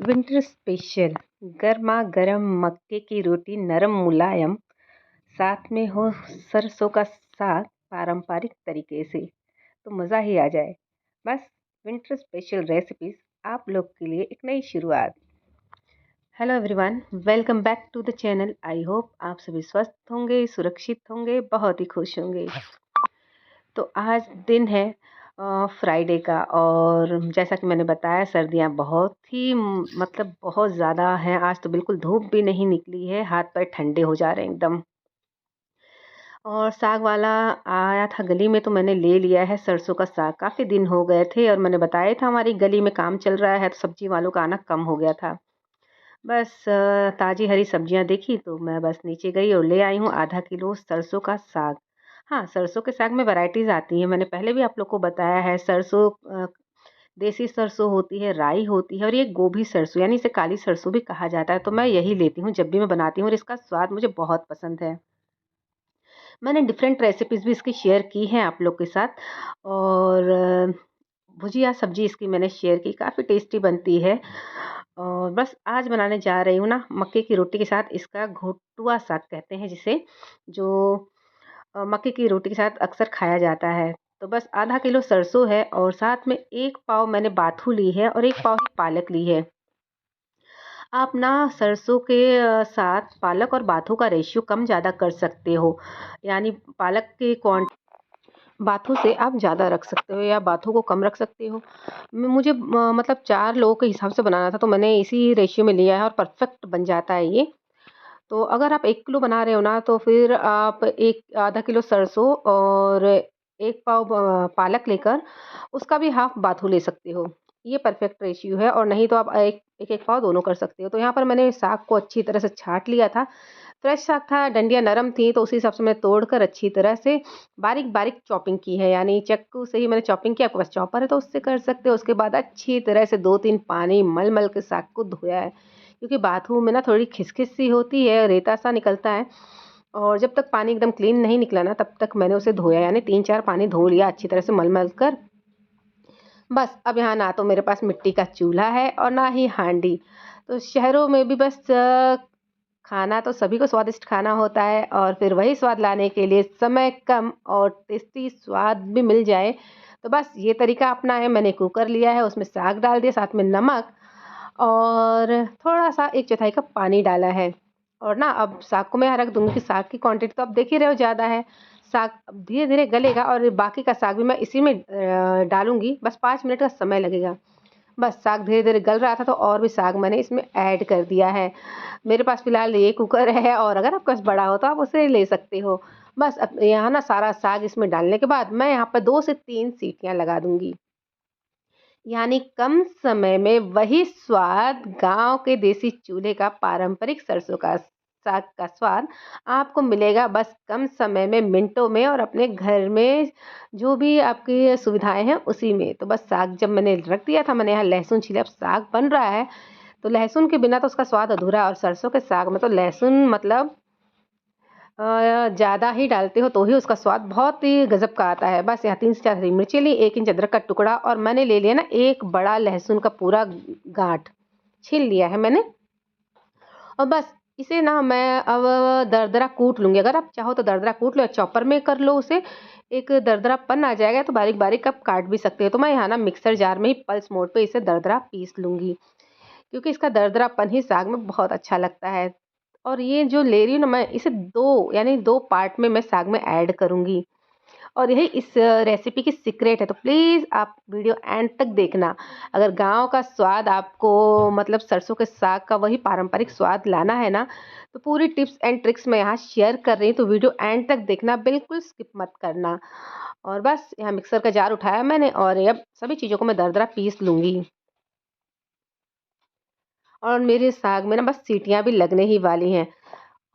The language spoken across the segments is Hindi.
विंटर स्पेशल गर्मा गर्म मक्के की रोटी नरम मुलायम, साथ में हो सरसों का साग पारंपरिक तरीके से, तो मज़ा ही आ जाए। बस विंटर स्पेशल रेसिपीज आप लोग के लिए एक नई शुरुआत। Hello everyone, welcome back to the channel. I hope आप सभी स्वस्थ होंगे, सुरक्षित होंगे, बहुत ही खुश होंगे। तो आज दिन है फ्राइडे का, और जैसा कि मैंने बताया सर्दियाँ बहुत ही मतलब बहुत ज़्यादा हैं। आज तो बिल्कुल धूप भी नहीं निकली है, हाथ पैर ठंडे हो जा रहे हैं एकदम। और साग वाला आया था गली में, तो मैंने ले लिया है सरसों का साग। काफ़ी दिन हो गए थे और मैंने बताया था हमारी गली में काम चल रहा है, तो सब्जी वालों का आना कम हो गया था। बस ताज़ी हरी सब्जियां देखी तो मैं बस नीचे गई और ले आई हूँ आधा किलो सरसों का साग। हाँ, सरसों के साग में वैराइटीज़ आती हैं, मैंने पहले भी आप लोग को बताया है। सरसों देसी सरसों होती है, राई होती है, और ये गोभी सरसों यानी इसे काली सरसों भी कहा जाता है। तो मैं यही लेती हूँ जब भी मैं बनाती हूँ, और इसका स्वाद मुझे बहुत पसंद है। मैंने डिफरेंट रेसिपीज़ भी इसकी शेयर की हैं आप लोग के साथ, और भुजिया सब्जी इसकी मैंने शेयर की, काफ़ी टेस्टी बनती है। और बस आज बनाने जा रही हूँ ना मक्के की रोटी के साथ, इसका घोटुआ साग कहते हैं जिसे, जो मक्के की रोटी के साथ अक्सर खाया जाता है। तो बस आधा किलो सरसों है, और साथ में 1 पाव मैंने बाथू ली है, और 1 पाव ही पालक ली है। आप ना सरसों के साथ पालक और बाथू का रेशियो कम ज़्यादा कर सकते हो। यानी पालक की बाथू से आप ज़्यादा रख सकते हो या बाथू को कम रख सकते हो। मुझे मतलब 4 लोगों के हिसाब से बनाना था, तो मैंने इसी रेशियो में लिया है, और परफेक्ट बन जाता है ये। तो अगर आप 1 किलो बना रहे हो ना, तो फिर आप एक आधा किलो सरसों और 1 पाव पालक लेकर उसका भी हाफ़ बाथू ले सकते हो। ये परफेक्ट रेशियो है, और नहीं तो आप एक-एक पाव दोनों कर सकते हो। तो यहाँ पर मैंने साग को अच्छी तरह से छाँट लिया था। फ्रेश साग था, डंडियाँ नरम थी, तो उसी हिसाब से मैं तोड़कर अच्छी तरह से बारीक-बारीक चॉपिंग की है। यानी चाकू से ही मैंने चॉपिंग किया, आपके पास चॉपर है तो उससे कर सकते हो। उसके बाद अच्छी तरह से 2-3 पानी मल-मल के साग को धोया है। क्योंकि बाथरूम में ना थोड़ी खिसखिस सी होती है, रेता सा निकलता है, और जब तक पानी एकदम क्लीन नहीं निकला ना, तब तक मैंने उसे धोया, यानी 3-4 पानी धो लिया अच्छी तरह से मल-मल कर। बस अब यहाँ ना तो मेरे पास मिट्टी का चूल्हा है और ना ही हांडी। तो शहरों में भी बस खाना तो सभी को स्वादिष्ट खाना होता है, और फिर वही स्वाद लाने के लिए समय कम और टेस्टी स्वाद भी मिल जाए, तो बस ये तरीका अपना है। मैंने कुकर लिया है, उसमें साग डाल दिया, साथ में नमक और थोड़ा-सा 1/4 कप पानी डाला है। और ना अब साग को मैं यहाँ रख दूँगी, कि साग की क्वांटिटी तो आप देख ही रहे हो ज़्यादा है। साग अब धीरे-धीरे गलेगा, और बाकी का साग भी मैं इसी में डालूँगी। बस 5 मिनट का समय लगेगा। बस साग धीरे-धीरे गल रहा था, तो और भी साग मैंने इसमें ऐड कर दिया है। मेरे पास फ़िलहाल ये कुकर है, और अगर आपके पास बड़ा हो तो आप उसे ले सकते हो। बस अब यहाँ ना सारा साग इसमें डालने के बाद मैं यहाँ पर 2 से 3 सीटियाँ लगा दूँगी। यानी कम समय में वही स्वाद, गाँव के देसी चूल्हे का पारंपरिक सरसों का साग का स्वाद आपको मिलेगा, बस कम समय में, मिनटों में, और अपने घर में जो भी आपकी सुविधाएँ हैं उसी में। तो बस साग जब मैंने रख दिया था, मैंने यहाँ लहसुन छीला, अब साग बन रहा है, तो लहसुन के बिना तो उसका स्वाद अधूरा है, और सरसों के साग में तो लहसुन मतलब ज़्यादा ही डालते हो तो ही उसका स्वाद बहुत ही गज़ब का आता है। बस यहाँ 3 से 4 हरी मिर्ची ली, 1 इंच अदरक का टुकड़ा, और मैंने ले लिया ना 1 बड़ा लहसुन का पूरा गाँठ, छील लिया है मैंने। और बस इसे ना मैं अब दरदरा कूट लूँगी। अगर आप चाहो तो दरदरा कूट लो, या चॉपर में कर लो उसे। एक दरदरापन आ जाएगा तो बारीक-बारीक आप काट भी सकते हो। तो मैं यहाँ ना मिक्सर जार में ही पल्स मोड पे इसे दरदरा पीस लूँगी, क्योंकि इसका दरदरापन ही साग में बहुत अच्छा लगता है। और ये जो ले रही हूँ ना मैं, इसे 2 यानी 2 पार्ट में मैं साग में ऐड करूँगी, और यही इस रेसिपी की सीक्रेट है। तो प्लीज़ आप वीडियो एंड तक देखना। अगर गाँव का स्वाद आपको मतलब सरसों के साग का वही पारंपरिक स्वाद लाना है ना, तो पूरी टिप्स एंड ट्रिक्स मैं यहाँ शेयर कर रही हूँ, तो वीडियो एंड तक देखना, बिल्कुल स्किप मत करना। और बस यहाँ मिक्सर का जार उठाया मैंने, और अब सभी चीज़ों को मैं दरदरा पीस लूँगी। और मेरे साग में ना बस सीटियाँ भी लगने ही वाली हैं।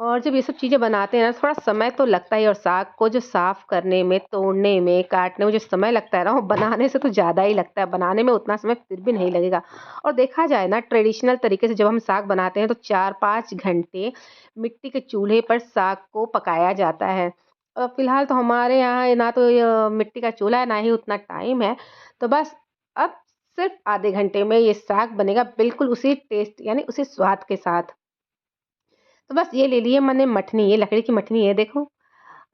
और जब ये सब चीज़ें बनाते हैं ना, थोड़ा समय तो लगता ही है, और साग को जो साफ़ करने में, तोड़ने में, काटने में जो समय लगता है ना, वो बनाने से तो ज़्यादा ही लगता है। बनाने में उतना समय फिर भी नहीं लगेगा। और देखा जाए ना ट्रेडिशनल तरीके से जब हम साग बनाते हैं, तो 4-5 घंटे मिट्टी के चूल्हे पर साग को पकाया जाता है। फ़िलहाल तो हमारे यहाँ ना तो मिट्टी का चूल्हा है, ना ही उतना टाइम है। तो बस अब सिर्फ आधे घंटे में ये साग बनेगा बिल्कुल उसी टेस्ट यानी उसी स्वाद के साथ। तो बस ये ले लिए मैंने मठनी, ये लकड़ी की मठनी है देखो।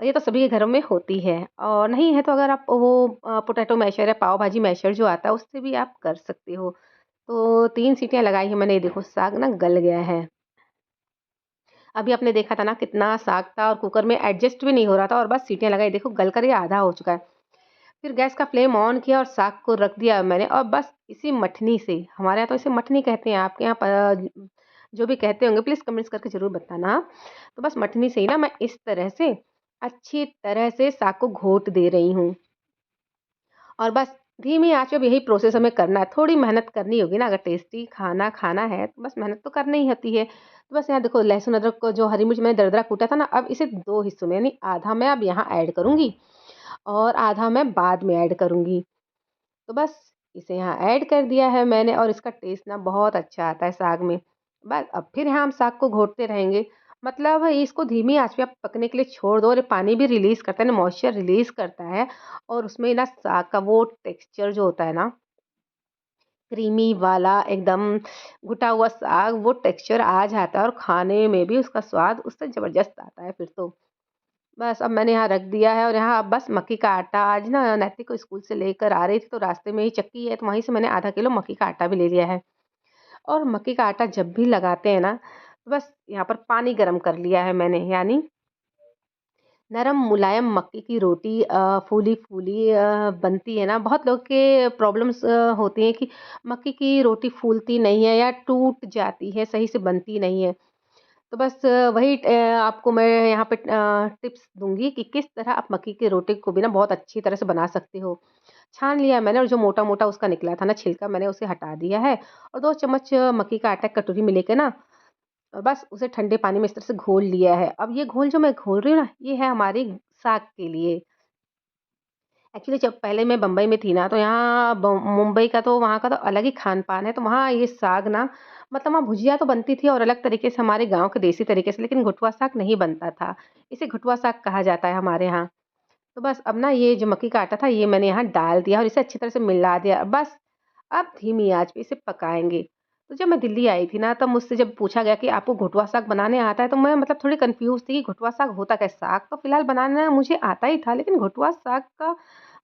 ये तो सभी के घरों में होती है और नहीं है तो अगर आप वो पोटैटो मैशर या पाव भाजी मैशर जो आता है उससे भी आप कर सकते हो। तो 3 सीटियाँ लगाई हैं मैंने, ये देखो साग ना गल गया है। अभी आपने देखा था ना कितना साग था और कुकर में एडजस्ट भी नहीं हो रहा था और बस सीटियाँ लगाई, देखो गल कर ये आधा हो चुका है। फिर गैस का फ्लेम ऑन किया और साग को रख दिया मैंने और बस इसी मठनी से, हमारे यहाँ तो इसे मठनी कहते हैं, आपके यहाँ जो भी कहते होंगे प्लीज़ कमेंट्स करके ज़रूर बताना। तो बस मठनी से ही ना मैं इस तरह से अच्छी तरह से साग को घोट दे रही हूँ और बस धीमी आँच पे अब यही प्रोसेस हमें करना है। थोड़ी मेहनत करनी होगी ना, अगर टेस्टी खाना खाना है तो बस मेहनत तो करनी ही होती है। तो बस यहाँ देखो लहसुन अदरक को जो हरी मिर्च मैंने दरदरा कूटा था ना, अब इसे 2 हिस्सों में यानी आधा मैं अब यहाँ ऐड करूँगी और आधा मैं बाद में ऐड करूँगी। तो बस इसे यहाँ ऐड कर दिया है मैंने और इसका टेस्ट ना बहुत अच्छा आता है साग में। बस अब फिर यहाँ हम साग को घोटते रहेंगे। मतलब इसको धीमी आँच पे आप पकने के लिए छोड़ दो और ये पानी भी रिलीज़ करता है ना, मॉइस्चर रिलीज़ करता है और उसमें ना साग का वो टेक्सचर जो होता है ना, क्रीमी वाला एकदम घुटा हुआ साग, वो टेक्सचर आ जाता है और खाने में भी उसका स्वाद उससे ज़बरदस्त आता है फिर तो। बस अब मैंने यहाँ रख दिया है और यहाँ अब बस मक्की का आटा, आज ना नैतिक को स्कूल से लेकर आ रही थी तो रास्ते में ही चक्की है तो वहीं से मैंने आधा किलो मक्की का आटा भी ले लिया है। और मक्की का आटा जब भी लगाते हैं ना, तो बस यहाँ पर पानी गरम कर लिया है मैंने, यानी नरम मुलायम मक्की की रोटी फूली-फूली बनती है ना, बहुत लोग के प्रॉब्लम्स होती हैं कि मक्की की रोटी फूलती नहीं है या टूट जाती है, सही से बनती नहीं है। तो बस वही आपको मैं यहाँ पे टिप्स दूँगी कि किस तरह आप मक्की की रोटी को भी ना बहुत अच्छी तरह से बना सकते हो। छान लिया मैंने और जो मोटा-मोटा उसका निकला था ना छिलका, मैंने उसे हटा दिया है और 2 चम्मच मक्की का आटा कटोरी में लेके ना और बस उसे ठंडे पानी में इस तरह से घोल लिया है। अब ये घोल जो मैं घोल रही हूँ ना, ये है हमारी साग के लिए। एक्चुअली जब पहले मैं बम्बई में थी ना, तो यहाँ मुंबई का तो वहाँ का तो अलग ही खान-पान है, तो वहाँ ये साग ना मतलब वहाँ भुजिया तो बनती थी और अलग तरीके से हमारे गाँव के देसी तरीके से, लेकिन घुटवा साग नहीं बनता था। इसे घुटवा साग कहा जाता है हमारे यहाँ। तो बस अब ना ये जो मक्की का आटा था, ये मैंने यहाँ डाल दिया और इसे अच्छी तरह से मिला दिया। बस अब धीमी आँच पे इसे पकाएँगे। तो जब मैं दिल्ली आई थी ना, तब मुझसे जब पूछा गया कि आपको घुटवा साग बनाने आता है, तो मैं मतलब थोड़ी कन्फ्यूज़ थी कि घुटवा साग होता क्या है? साग तो फ़िलहाल बनाना मुझे आता ही था, लेकिन घुटवा साग का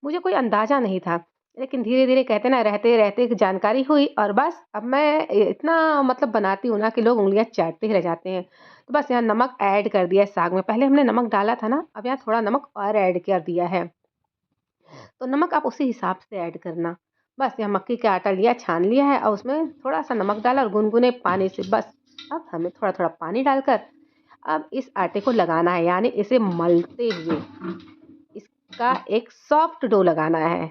मुझे कोई अंदाज़ा नहीं था। लेकिन धीरे-धीरे कहते हैं ना, रहते-रहते एक जानकारी हुई और बस अब मैं इतना मतलब बनाती हूँ ना कि लोग उँगलियाँ चाटते ही रह जाते हैं। तो बस यहाँ नमक ऐड कर दिया है साग में। पहले हमने नमक डाला था ना, अब यहाँ थोड़ा नमक और ऐड कर दिया है। तो नमक आप उसी हिसाब से ऐड करना। बस यहाँ मक्की का आटा लिया, छान लिया है और उसमें थोड़ा-सा नमक डाला और गुनगुने पानी से बस अब हमें थोड़ा-थोड़ा पानी डालकर अब इस आटे को लगाना है, यानी इसे मलते हुए इसका एक सॉफ्ट डो लगाना है।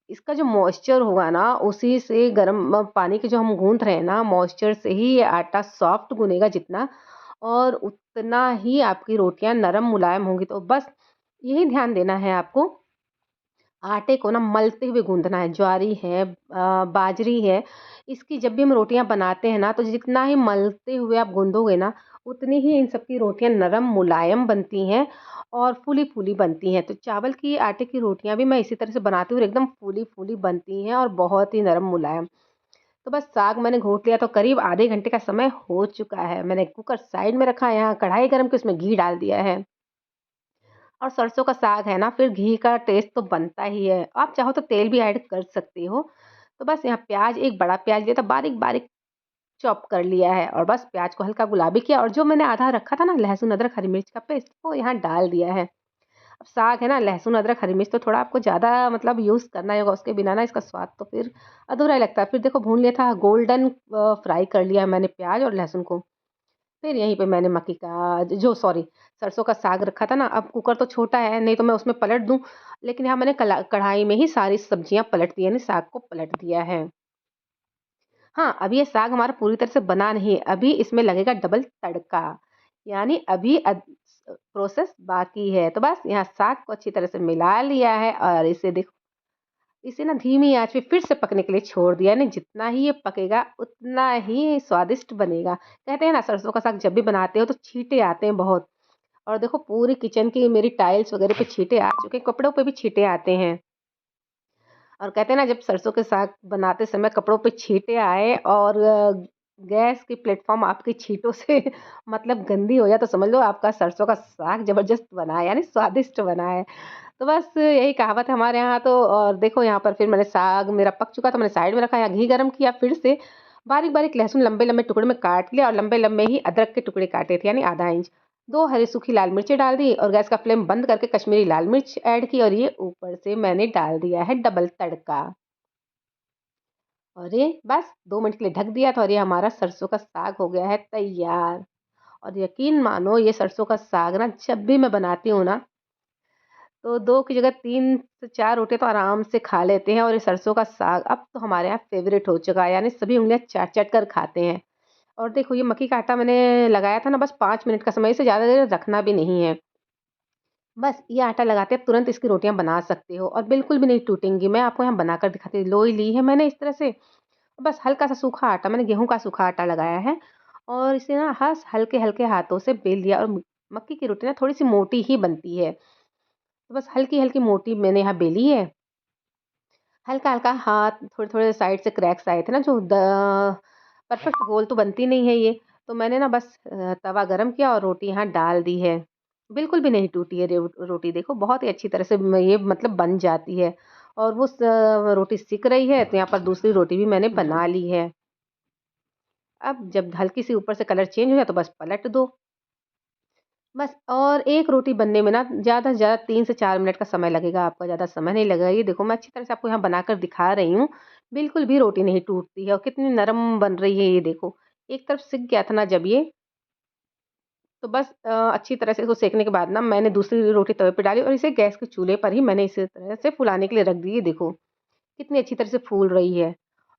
इसका जो मॉइस्चर होगा ना, उसी से गरम पानी के जो हम गूँथ रहे हैं ना, मॉइस्चर से ही ये आटा सॉफ्ट गूँनेगा जितना और उतना ही आपकी रोटियाँ नरम मुलायम होंगी। तो बस यही ध्यान देना है आपको, आटे को ना मलते हुए गूँथना है। ज्वारी है बाजरी है, इसकी जब भी हम रोटियाँ बनाते हैं ना, तो जितना ही मलते हुए आप गूँथोगे ना, उतनी ही इन सब की रोटियाँ नरम मुलायम बनती हैं और फूली-फूली बनती हैं। तो चावल की आटे की रोटियाँ भी मैं इसी तरह से बनाती हूँ और एकदम फूली-फूली बनती हैं और बहुत ही नरम मुलायम। तो बस साग मैंने घोट लिया तो करीब आधे घंटे का समय हो चुका है। मैंने कुकर साइड में रखा है, यहाँ कढ़ाई गरम की उसमें घी डाल दिया है। और सरसों का साग है ना, फिर घी का टेस्ट तो बनता ही है। आप चाहो तो तेल भी ऐड कर सकते हो। तो बस यहाँ प्याज़, एक बड़ा प्याज़ लिया था, बारीक-बारीक चॉप कर लिया है और बस प्याज़ को हल्का गुलाबी किया और जो मैंने आधा रखा था ना लहसुन, अदरक, हरी मिर्च का पेस्ट, वो यहाँ डाल दिया है। अब साग है ना, लहसुन, अदरक, हरी मिर्च तो थोड़ा आपको ज़्यादा मतलब यूज़ करना ही होगा, उसके बिना ना इसका स्वाद तो फिर अधूरा ही लगता है। फिर देखो भून लिया था, गोल्डन फ्राई कर लिया है मैंने प्याज़ और लहसुन को। फिर यहीं पे मैंने मक्की का जो सॉरी सरसों का साग रखा था ना, अब कुकर तो छोटा है, नहीं तो मैं उसमें पलट दूँ, लेकिन यहाँ मैंने कढ़ाई में ही सारी सब्जियाँ पलट दी, यानी साग को पलट दिया है। हाँ, अब ये साग हमारा पूरी तरह से बना नहीं है, अभी इसमें लगेगा डबल तड़का, यानी अभी प्रोसेस बाकी है। तो बस यहाँ साग को अच्छी तरह से मिला लिया है और इसे देखो, इसे ना धीमी आँच पे फिर से पकने के लिए छोड़ दिया, यानी जितना ही ये पकेगा उतना ही स्वादिष्ट बनेगा। कहते हैं ना सरसों का साग जब भी बनाते हो तो छींटे आते हैं बहुत और देखो पूरी किचन की मेरी टाइल्स वगैरह पे छींटे आ चुके हैं, कपड़ों पे भी छींटे आते हैं। और कहते हैं ना, जब सरसों के साग बनाते समय कपड़ों पे छींटे आए और गैस की प्लेटफ़ॉर्म आपकी छींटों से मतलब गंदी हो जाए, तो समझ लो आपका सरसों का साग ज़बरदस्त बना है, यानी स्वादिष्ट बना है। तो बस यही कहावत है हमारे यहाँ तो। और देखो यहाँ पर फिर मैंने साग मेरा पक चुका था, मैंने साइड में रखा, यहाँ घी गरम किया फिर से, बारीक-बारीक लहसुन लंबे-लंबे टुकड़े में काट लिया और लंबे-लंबे ही अदरक के टुकड़े काटे थे, यानी आधा इंच। 2 हरी सूखी लाल मिर्चें डाल दी और गैस का फ्लेम बंद करके कश्मीरी लाल मिर्च ऐड की और ये ऊपर से मैंने डाल दिया है डबल तड़का। और ये बस 2 मिनट के लिए ढक दिया था और ये हमारा सरसों का साग हो गया है तैयार। और यकीन मानो, ये सरसों का साग ना जब भी मैं बनाती हूँ ना, तो 2 की जगह 3 से 4 रोटियाँ तो आराम से खा लेते हैं। और ये सरसों का साग अब तो हमारे यहाँ फ़ेवरेट हो चुका है, यानी सभी उँगलियाँ चाट-चाट कर खाते हैं। और देखो, ये मक्की का आटा मैंने लगाया था ना, बस 5 मिनट का समय, इसे ज़्यादा देर रखना भी नहीं है। बस ये आटा लगाते आप तुरंत इसकी रोटियाँ बना सकते हो और बिल्कुल भी नहीं टूटेंगी। मैं आपको यहाँ बनाकर दिखाती हूँ। लोई ली है मैंने इस तरह से, बस हल्का-सा सूखा आटा, मैंने गेहूँ का सूखा आटा लगाया है और इसे ना हस हल्के-हल्के हाथों से बेल लिया। और मक्की की रोटी ना थोड़ी-सी मोटी ही बनती है, तो बस हल्की-हल्की मोटी मैंने यहाँ बेली है। हल्का-हल्का हाथ, थोड़े-थोड़े साइड से क्रैक्स आए थे ना, जो द परफेक्ट गोल तो बनती नहीं है ये। तो मैंने ना बस तवा गरम किया और रोटी यहाँ डाल दी है। बिल्कुल भी नहीं टूटी है रोटी, देखो बहुत ही अच्छी तरह से ये मतलब बन जाती है। और वो रोटी सिक रही है, तो यहाँ पर दूसरी रोटी भी मैंने बना ली है। अब जब हल्की सी ऊपर से कलर चेंज हो जाए तो बस पलट दो। बस, और एक रोटी बनने में ना ज़्यादा से ज़्यादा 3 से 4 मिनट का समय लगेगा आपका, ज़्यादा समय नहीं लगेगा। ये देखो, मैं अच्छी तरह से आपको यहाँ बनाकर दिखा रही हूँ, बिल्कुल भी रोटी नहीं टूटती है और कितनी नरम बन रही है ये देखो। एक तरफ सिक गया था ना जब ये, तो बस अच्छी तरह से इसको सेकने के बाद ना मैंने दूसरी रोटी तवे पे डाली और इसे गैस के चूल्हे पर ही मैंने इसी तरह से फुलाने के लिए रख दी। ये देखो, कितनी अच्छी तरह से फूल रही है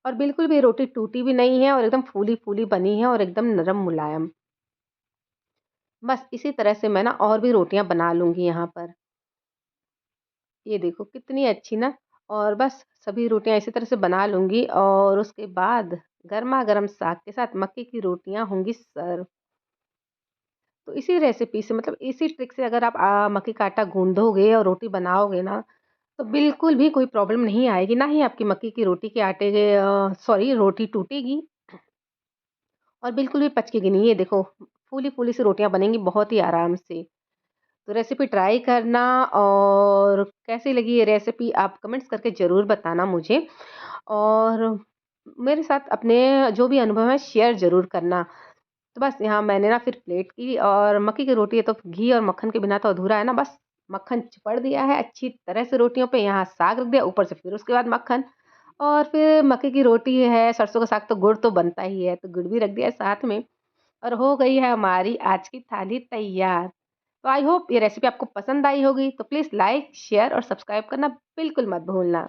और बिल्कुल भी रोटी टूटी भी नहीं है और एकदम फूली-फूली बनी है और एकदम नरम मुलायम। बस इसी तरह से मैं ना और भी रोटियाँ बना लूँगी यहाँ पर। ये देखो कितनी अच्छी ना। और बस सभी रोटियाँ इसी तरह से बना लूँगी और उसके बाद गरमा-गरम साग के साथ मक्के की रोटियाँ होंगी सर्व। तो इसी रेसिपी से, मतलब इसी ट्रिक से अगर आप मक्के का आटा गूँधोगे और रोटी बनाओगे ना, तो बिल्कुल भी कोई प्रॉब्लम नहीं आएगी, ना ही आपकी मक्के की रोटी के आटे के सॉरी रोटी टूटेगी और बिल्कुल भी पचकेगी नहीं। ये देखो, फूली-फूली सी रोटियाँ बनेंगी बहुत ही आराम से। तो रेसिपी ट्राई करना और कैसी लगी ये रेसिपी आप कमेंट्स करके ज़रूर बताना मुझे। और मेरे साथ अपने जो भी अनुभव है शेयर ज़रूर करना। तो बस यहाँ मैंने ना फिर प्लेट की और मक्की की रोटी है तो घी और मक्खन के बिना तो अधूरा है ना, बस मक्खन चिपड़ दिया है अच्छी तरह से रोटियों पे, यहाँ साग रख दिया ऊपर से, फिर उसके बाद मक्खन। और फिर मक्के की रोटी है, सरसों का साग तो गुड़ तो बनता ही है, तो गुड़ भी रख दिया है साथ में और हो गई है हमारी आज की थाली तैयार। तो आई होप ये रेसिपी आपको पसंद आई होगी, तो प्लीज़ लाइक, शेयर और सब्सक्राइब करना बिल्कुल मत भूलना।